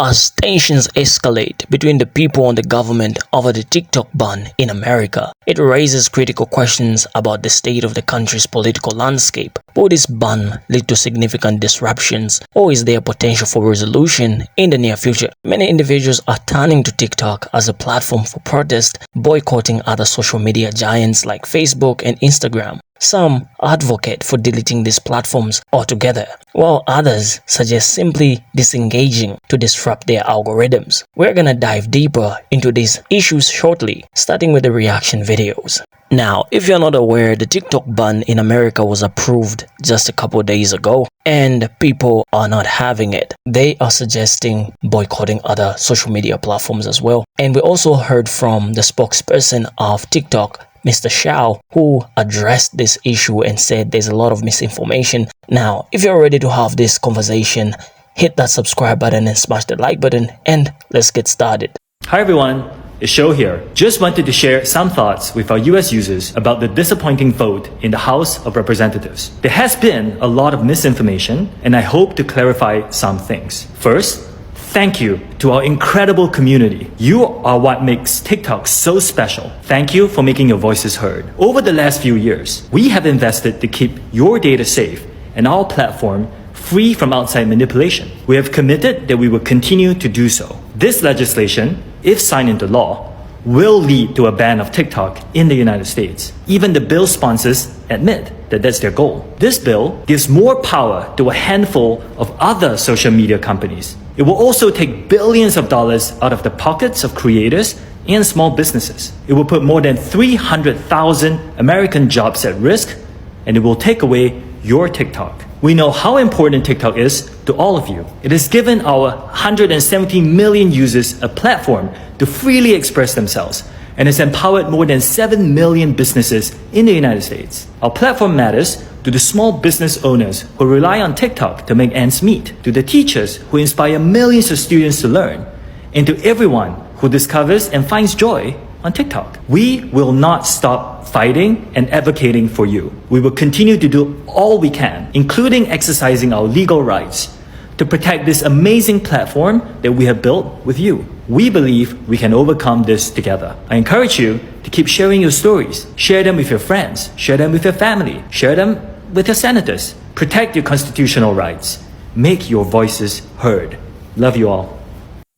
As tensions escalate between the people and the government over the TikTok ban in America, it raises critical questions about the state of the country's political landscape. Will this ban lead to significant disruptions, or is there potential for resolution in the near future? Many individuals are turning to TikTok as a platform for protest, boycotting other social media giants like Facebook and Instagram. Some advocate for deleting these platforms altogether, while others suggest simply disengaging to disrupt their algorithms. We're gonna dive deeper into these issues shortly, starting with the reaction videos. Now, if you're not aware, the TikTok ban in America was approved just a couple days ago, and people are not having it. They are suggesting boycotting other social media platforms as well. And we also heard from the spokesperson of TikTok, Mr. Shao, who addressed this issue and said there's a lot of misinformation. Now, if you're ready to have this conversation, hit that subscribe button and smash the like button, and let's get started. Hi everyone, it's Shou here. Just wanted to share some thoughts with our US users about the disappointing vote in the House of Representatives. There has been a lot of misinformation, and I hope to clarify some things. First, thank you to our incredible community. You are what makes TikTok so special. Thank you for making your voices heard. Over the last few years, we have invested to keep your data safe and our platform free from outside manipulation. We have committed that we will continue to do so. This legislation, if signed into law, will lead to a ban of TikTok in the United States. Even the bill sponsors admit that that's their goal. This bill gives more power to a handful of other social media companies. It will also take billions of dollars out of the pockets of creators and small businesses. It will put more than 300,000 American jobs at risk, and it will take away your TikTok. We know how important TikTok is to all of you. It has given our 170 million users a platform to freely express themselves, and has empowered more than 7 million businesses in the United States. Our platform matters to the small business owners who rely on TikTok to make ends meet, to the teachers who inspire millions of students to learn, and to everyone who discovers and finds joy on TikTok. We will not stop fighting and advocating for you. We will continue to do all we can, including exercising our legal rights, to protect this amazing platform that we have built with you. We believe we can overcome this together. I encourage you to keep sharing your stories. Share them with your friends. Share them with your family. Share them with your senators. Protect your constitutional rights. Make your voices heard. Love you all.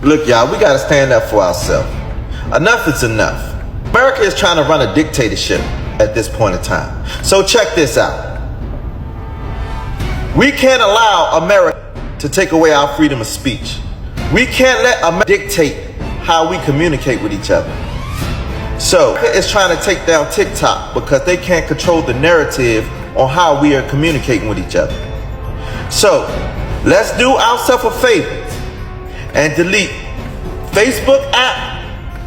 Look, y'all, we gotta stand up for ourselves. Enough is enough. America is trying to run a dictatorship at this point in time. So check this out. We can't allow America to take away our freedom of speech. We can't let America dictate how we communicate with each other. So it's trying to take down TikTok because they can't control the narrative on how we are communicating with each other. So let's do ourselves a favor and delete Facebook app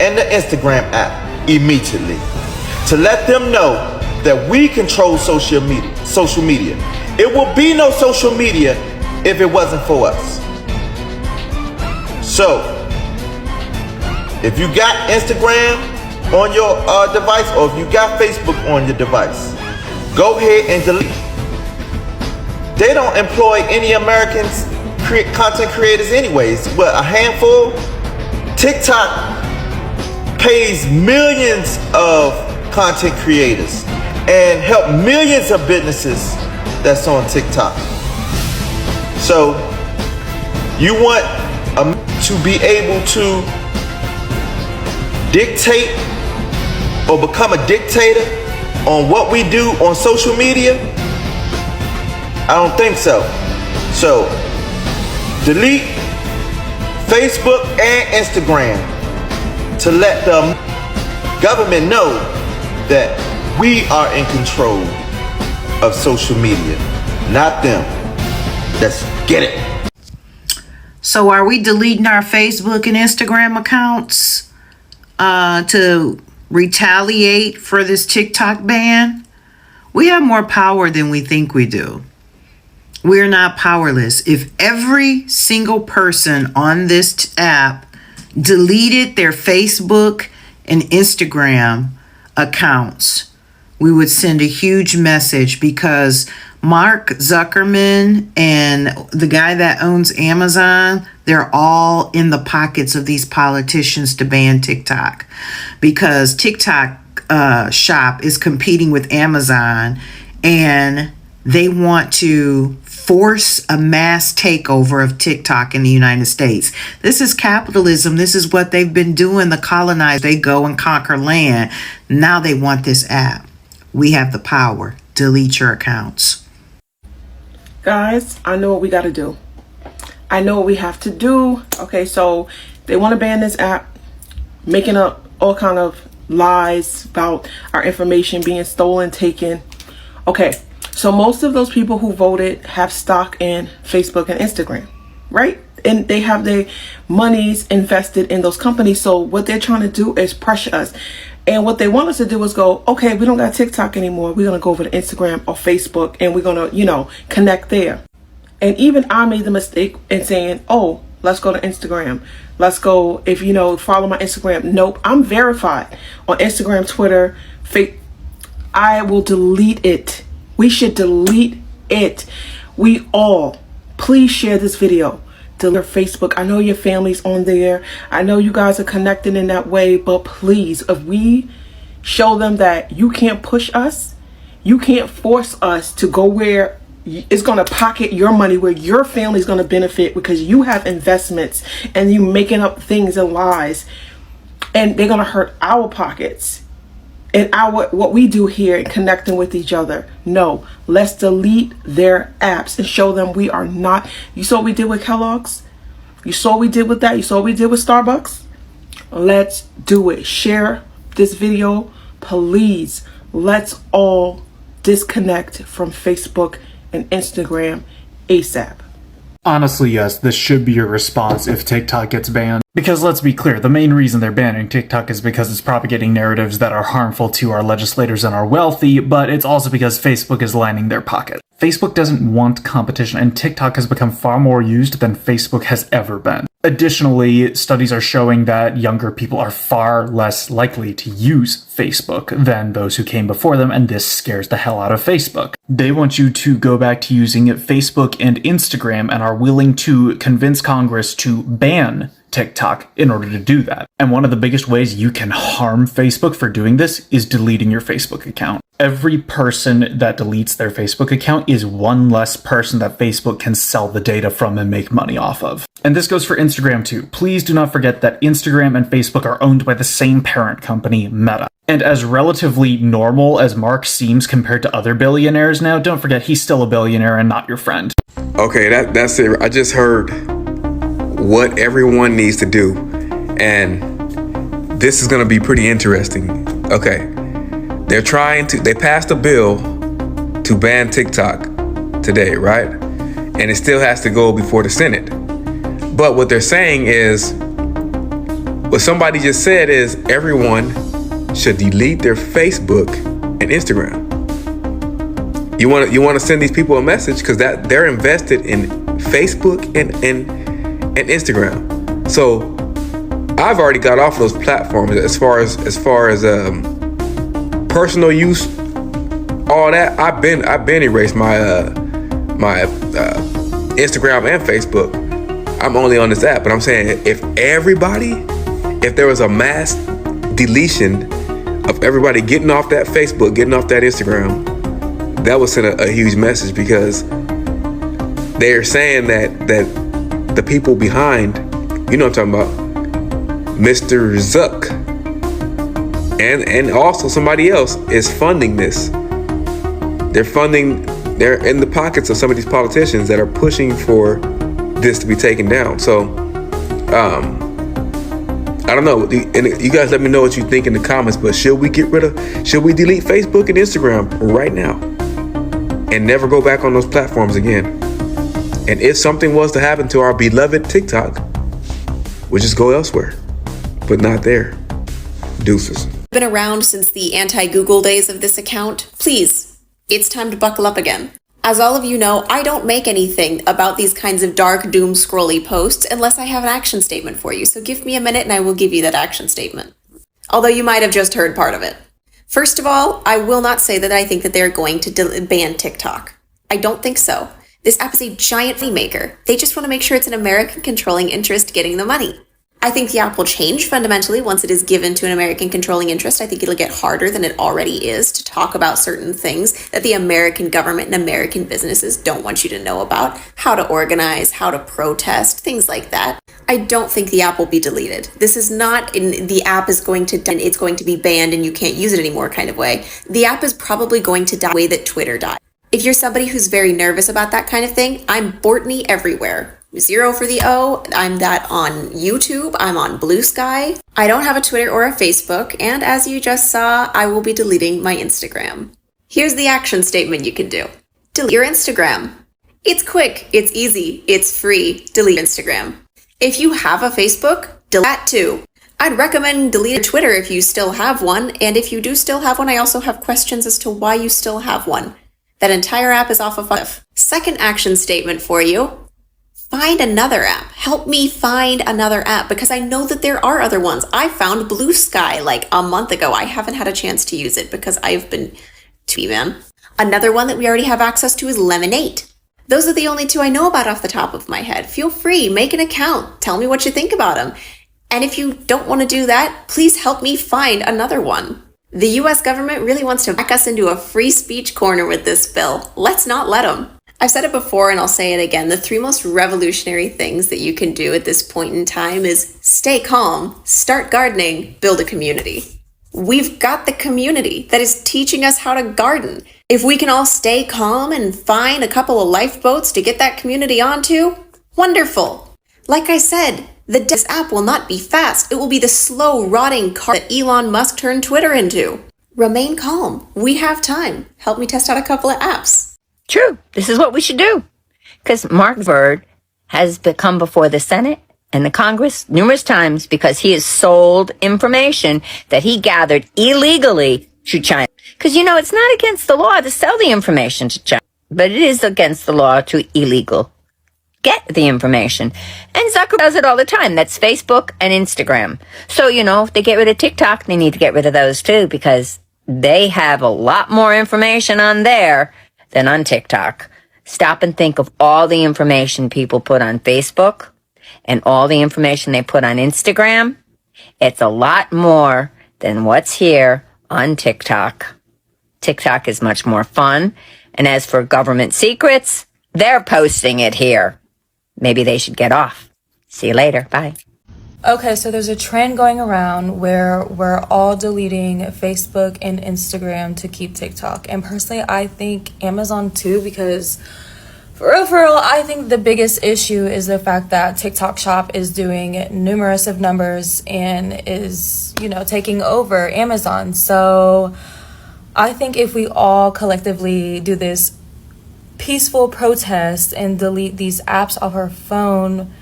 and the Instagram app immediately to let them know that we control social media. It will be no social media if it wasn't for us. So if you got Instagram on your device, or if you got Facebook on your device, go ahead and delete. They don't employ any Americans content creators anyways, but a handful. TikTok pays millions of content creators and help millions of businesses that's on TikTok. So you want to be able to dictate or become a dictator on what we do on social media? I don't think so. So delete Facebook and Instagram to let the government know that we are in control of social media, not them. Let's get it. So are we deleting our Facebook and Instagram accounts to retaliate for this TikTok ban? We have more power than we think we do. We're not powerless. If every single person on this app deleted their Facebook and Instagram accounts, we would send a huge message, because Mark Zuckerman and the guy that owns Amazon, they're all in the pockets of these politicians to ban TikTok, because TikTok shop is competing with Amazon, and they want to force a mass takeover of TikTok in the United States. This is capitalism. This is what they've been doing. The colonized, they go and conquer land. Now they want this app. We have the power. Delete your accounts. Guys, I know what we got to do. I know what we have to do. Okay, so they want to ban this app, making up all kind of lies about our information being stolen, taken. Okay, so most of those people who voted have stock in Facebook and Instagram, right? And they have their monies invested in those companies. So what they're trying to do is pressure us. And what they want us to do is go, okay, we don't got TikTok anymore. We're going to go over to Instagram or Facebook, and we're going to, connect there. And even I made the mistake in saying, oh, let's go to Instagram. Let's go, if follow my Instagram. Nope, I'm verified on Instagram, Twitter, I will delete it. We should delete it. We all, please share this video. Delete Facebook. I know your family's on there. I know you guys are connected in that way, but please, if we show them that you can't push us, you can't force us to go where it's going to pocket your money, where your family's going to benefit because you have investments and you making up things and lies, and they're going to hurt our pockets and what we do here and connecting with each other. No, let's delete their apps and show them we are not. You saw what we did with Kellogg's? You saw what we did with that? You saw what we did with Starbucks? Let's do it. Share this video, please. Let's all disconnect from Facebook and Instagram ASAP. Honestly, yes, this should be your response if TikTok gets banned. Because let's be clear, the main reason they're banning TikTok is because it's propagating narratives that are harmful to our legislators and our wealthy, but it's also because Facebook is lining their pocket. Facebook doesn't want competition, and TikTok has become far more used than Facebook has ever been. Additionally, studies are showing that younger people are far less likely to use Facebook than those who came before them, and this scares the hell out of Facebook. They want you to go back to using Facebook and Instagram and are willing to convince Congress to ban TikTok in order to do that. And one of the biggest ways you can harm Facebook for doing this is deleting your Facebook account. Every person that deletes their Facebook account is one less person that Facebook can sell the data from and make money off of. And this goes for Instagram too. Please do not forget that Instagram and Facebook are owned by the same parent company, Meta. And as relatively normal as Mark seems compared to other billionaires now, don't forget he's still a billionaire and not your friend. Okay, that's it. I just heard what everyone needs to do, and this is going to be pretty interesting. Okay, they passed a bill to ban TikTok today, right? And it still has to go before the Senate. But what they're saying is, what somebody just said is everyone should delete their Facebook and Instagram. You want to send these people a message because that they're invested in Facebook and Instagram. So I've already got off those platforms as far as personal use, all that. I've been erased my Instagram and Facebook. I'm only on this app, but I'm saying if there was a mass deletion of everybody getting off that Facebook, getting off that Instagram, that would send a huge message, because they're saying that the people behind, you know what I'm talking about, Mr. Zuck, and also somebody else is funding this. They're in the pockets of some of these politicians that are pushing for this to be taken down. So, I don't know. And you guys let me know what you think in the comments, but should we delete Facebook and Instagram right now and never go back on those platforms again? And if something was to happen to our beloved TikTok, we'll just go elsewhere, but not there. Deuces. Been around since the anti-Google days of this account. Please, it's time to buckle up again. As all of you know, I don't make anything about these kinds of dark, doom scrolly posts unless I have an action statement for you, so give me a minute and I will give you that action statement. Although you might have just heard part of it. First of all, I will not say that I think that they're going to ban TikTok. I don't think so. This app is a giant money maker. They just want to make sure it's an American controlling interest getting the money. I think the app will change fundamentally once it is given to an American controlling interest. I think it'll get harder than it already is to talk about certain things that the American government and American businesses don't want you to know about. How to organize, how to protest, things like that. I don't think the app will be deleted. This is not the app is going to it's going to be banned and you can't use it anymore kind of way. The app is probably going to die the way that Twitter died. If you're somebody who's very nervous about that kind of thing, I'm Bortney everywhere. 0 for the O. I'm that on YouTube. I'm on Blue Sky. I don't have a Twitter or a Facebook. And as you just saw, I will be deleting my Instagram. Here's the action statement you can do. Delete your Instagram. It's quick. It's easy. It's free. Delete Instagram. If you have a Facebook, delete that too. I'd recommend deleting Twitter if you still have one. And if you do still have one, I also have questions as to why you still have one. That entire app is off a cliff. Second action statement for you. Find another app. Help me find another app because I know that there are other ones. I found Blue Sky like a month ago. I haven't had a chance to use it because I've been too man. Another one that we already have access to is Lemonade. Those are the only two I know about off the top of my head. Feel free, make an account. Tell me what you think about them. And if you don't want to do that, please help me find another one. The US government really wants to back us into a free speech corner with this bill. Let's not let them. I've said it before and I'll say it again. The 3 most revolutionary things that you can do at this point in time is stay calm, start gardening, build a community. We've got the community that is teaching us how to garden. If we can all stay calm and find a couple of lifeboats to get that community onto, wonderful. Like I said, this app will not be fast. It will be the slow, rotting car that Elon Musk turned Twitter into. Remain calm. We have time. Help me test out a couple of apps. True. This is what we should do. Because Mark Zuckerberg has come before the Senate and the Congress numerous times because he has sold information that he gathered illegally to China. Because, it's not against the law to sell the information to China, but it is against the law to get the information. And Zuckerberg does it all the time. That's Facebook and Instagram. So, if they get rid of TikTok, they need to get rid of those too because they have a lot more information on there than on TikTok. Stop and think of all the information people put on Facebook and all the information they put on Instagram. It's a lot more than what's here on TikTok. TikTok is much more fun. And as for government secrets, they're posting it here. Maybe they should get off. See you later. Bye. Okay, so there's a trend going around where we're all deleting Facebook and Instagram to keep TikTok. And personally, I think Amazon too, because for real, I think the biggest issue is the fact that TikTok Shop is doing numerous of numbers and is, taking over Amazon. So I think if we all collectively do this peaceful protest and delete these apps off our phone,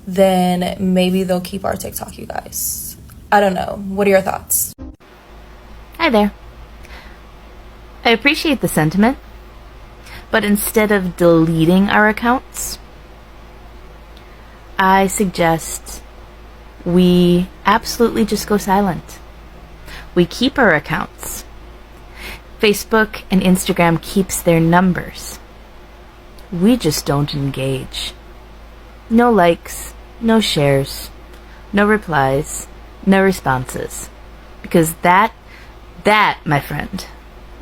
then maybe they'll keep our TikTok, you guys. I don't know. What are your thoughts? Hi there. I appreciate the sentiment, but instead of deleting our accounts, I suggest we absolutely just go silent. We keep our accounts. Facebook and Instagram keeps their numbers. We just don't engage. No likes, no shares, no replies, no responses. Because that, my friend,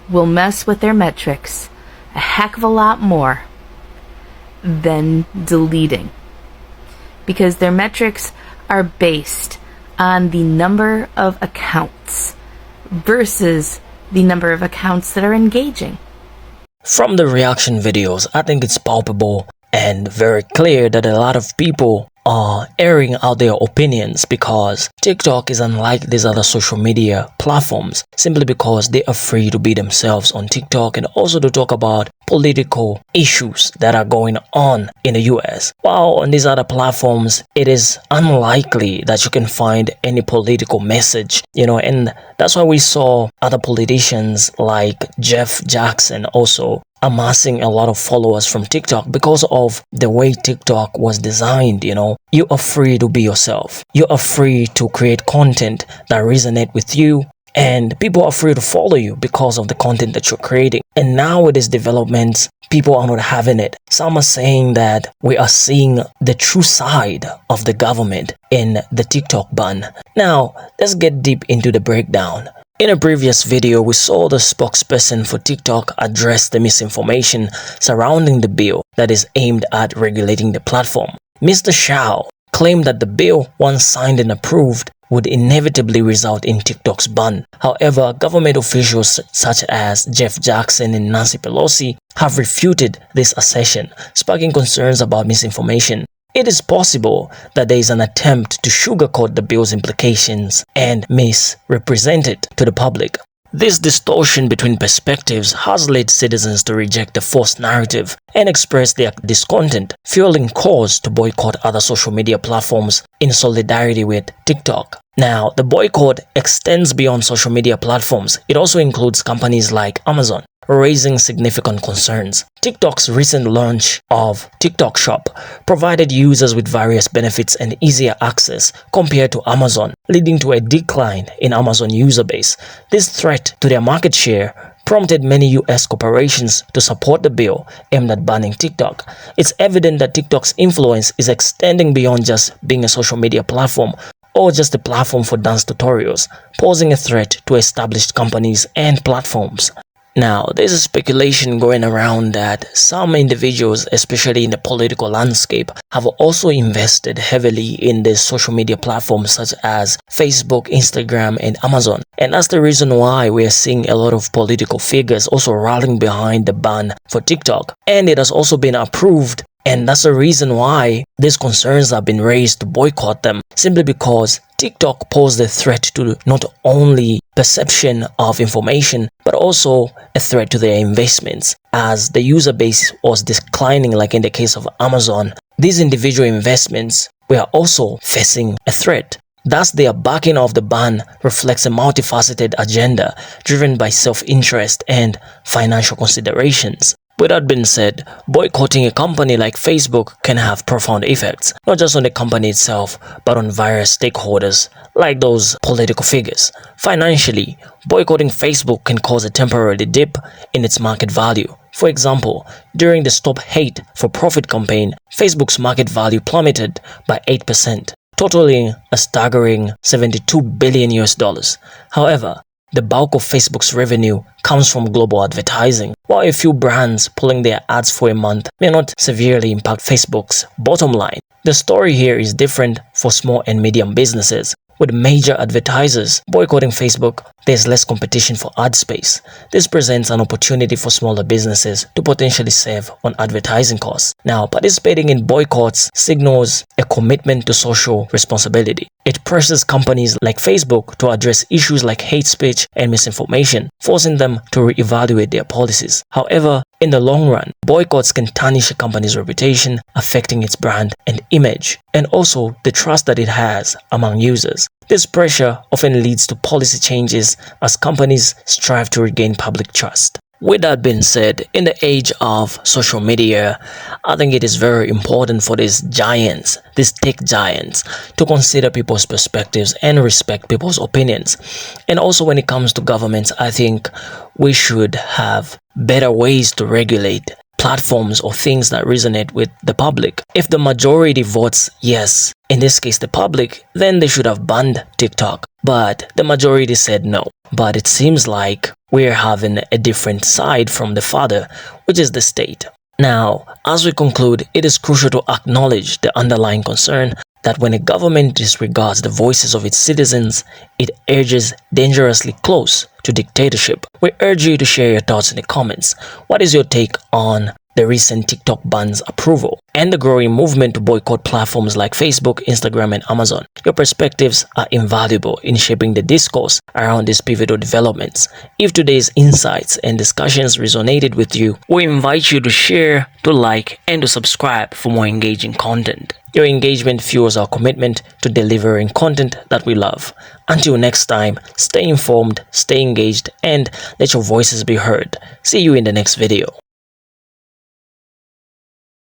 will mess with their metrics a heck of a lot more than deleting. Because their metrics are based on the number of accounts versus the number of accounts that are engaging. From the reaction videos, I think it's palpable and very clear that a lot of people are airing out their opinions because TikTok is unlike these other social media platforms simply because they are free to be themselves on TikTok and also to talk about political issues that are going on in the US. While on these other platforms, it is unlikely that you can find any political message, and that's why we saw other politicians like Jeff Jackson also amassing a lot of followers from TikTok because of the way TikTok was designed. You are free to be yourself. You are free to create content that resonate with you and people are free to follow you because of the content that you're creating. And now with these developments, people are not having it. Some are saying that we are seeing the true side of the government in the TikTok ban. Now, let's get deep into the breakdown. In a previous video, we saw the spokesperson for TikTok address the misinformation surrounding the bill that is aimed at regulating the platform. Mr. Shao claimed that the bill, once signed and approved, would inevitably result in TikTok's ban. However, government officials such as Jeff Jackson and Nancy Pelosi have refuted this assertion, sparking concerns about misinformation. It is possible that there is an attempt to sugarcoat the bill's implications and misrepresent it to the public. This distortion between perspectives has led citizens to reject the false narrative and express their discontent, fueling calls to boycott other social media platforms in solidarity with TikTok. Now, the boycott extends beyond social media platforms. It also includes companies like Amazon, raising significant concerns. TikTok's recent launch of TikTok Shop provided users with various benefits and easier access compared to Amazon, leading to a decline in Amazon user base. This threat to their market share prompted many US corporations to support the bill aimed at banning TikTok. It's evident that TikTok's influence is extending beyond just being a social media platform or just a platform for dance tutorials, posing a threat to established companies and platforms. Now, there's a speculation going around that some individuals, especially in the political landscape, have also invested heavily in the social media platforms such as Facebook, Instagram, and Amazon. And that's the reason why we are seeing a lot of political figures also rallying behind the ban for TikTok. And it has also been approved. And that's the reason why these concerns have been raised to boycott them, simply because TikTok posed a threat to not only perception of information, but also a threat to their investments. As the user base was declining, like in the case of Amazon, these individual investments were also facing a threat. Thus, their backing of the ban reflects a multifaceted agenda driven by self-interest and financial considerations. With that being said, boycotting a company like Facebook can have profound effects, not just on the company itself, but on various stakeholders, like those political figures. Financially, boycotting Facebook can cause a temporary dip in its market value. For example, during the Stop Hate for Profit campaign, Facebook's market value plummeted by 8%, totaling a staggering $72 billion. However, the bulk of Facebook's revenue comes from global advertising, while a few brands pulling their ads for a month may not severely impact Facebook's bottom line. The story here is different for small and medium businesses. With major advertisers boycotting Facebook, there's less competition for ad space. This presents an opportunity for smaller businesses to potentially save on advertising costs. Now, participating in boycotts signals a commitment to social responsibility. It presses companies like Facebook to address issues like hate speech and misinformation, forcing them to reevaluate their policies. However, in the long run, boycotts can tarnish a company's reputation, affecting its brand and image, and also the trust that it has among users. This pressure often leads to policy changes as companies strive to regain public trust. With that being said, in the age of social media, I think it is very important for these giants, these tech giants, to consider people's perspectives and respect people's opinions. And also when it comes to governments, I think we should have better ways to regulate platforms or things that resonate with the public. If the majority votes yes, in this case the public, then they should have banned TikTok. But the majority said no. But it seems like we're having a different side from the father, which is the state. Now, as we conclude, it is crucial to acknowledge the underlying concern that when a government disregards the voices of its citizens, it edges dangerously close to dictatorship. We urge you to share your thoughts in the comments. What is your take on the recent TikTok ban's approval and the growing movement to boycott platforms like Facebook, Instagram, and Amazon? Your perspectives are invaluable in shaping the discourse around these pivotal developments. If today's insights and discussions resonated with you, we invite you to share, to like, and to subscribe for more engaging content. Your engagement fuels our commitment to delivering content that we love. Until next time, stay informed, stay engaged, and let your voices be heard. See you in the next video.